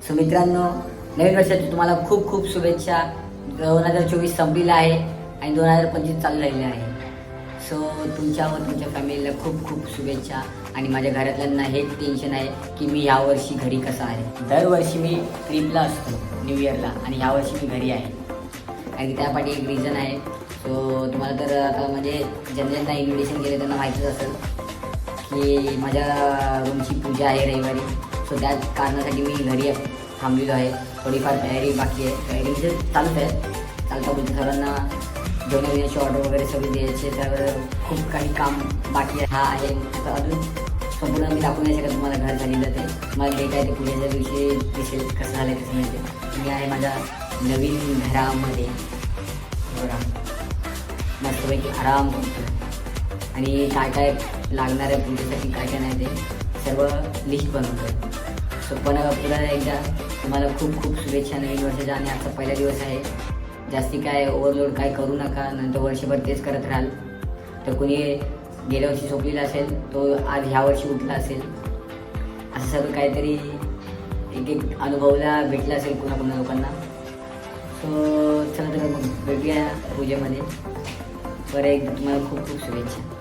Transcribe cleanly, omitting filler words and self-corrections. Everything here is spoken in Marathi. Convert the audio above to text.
सो मित्रांनो, नवीन वर्षाची तुम्हाला खूप खूप शुभेच्छा. 2024 संपलेला आहे आणि 2025 चालू राहिलेलं आहे. सो तुमच्या व तुमच्या फॅमिलीला खूप खूप शुभेच्छा. आणि माझ्या घरातल्यांना हेच टेन्शन आहे की मी यावर्षी घरी कसा आहे. दरवर्षी मी ट्रिपला असतो न्यू इयरला आणि यावर्षी मी घरी आहे. आणि त्यापाठी एक रिझन आहे. सो तुम्हाला तर आता म्हणजे ज्यांना इन्व्हिटेशन केले त्यांना माहितीच असेल की माझ्या रूमची पूजा आहे रविवारी. सो त्या कारणासाठी मी घरी थांबलेलो आहे. थोडीफार तयारी बाकी आहे. तयारी म्हणजे चालूच आहे. चालता बोलते सर्वांना जेवण येण्याची ऑर्डर वगैरे सगळी द्यायची. त्यावर खूप काही काम बाकी आहे. हा आहे तर अजून संपूर्ण मी दाखवू नाही शकत तुम्हाला घर झालेलं ते. मला जे काय ते पूजेच्या दिवशी दिसेल कसं झालं आहे कसं माहिती. मी आहे माझ्या नवीन घरामध्ये बघा मस्तपैकी आराम करतो. आणि काय काय लागणार आहे पूजेसाठी काय काय नाही ते सर्व लिस्ट बनवतो आहे. सो पण पुन्हा एकदा तुम्हाला खूप खूप शुभेच्छा नवीन वर्षाच्या. आणि आजचा पहिला दिवस आहे. जास्ती काय ओव्हरलोड काय करू नका, नंतर वर्षभर तेच करत राहाल. तर कोणी गेल्या वर्षी झोपलेला असेल तो आज ह्या वर्षी उठला असेल. असं सगळं काहीतरी एक एक अनुभवला भेटला असेल कोणा लोकांना. सो चला तर मग भेटूया पूजेमध्ये. बरं एक तुम्हाला खूप खूप शुभेच्छा.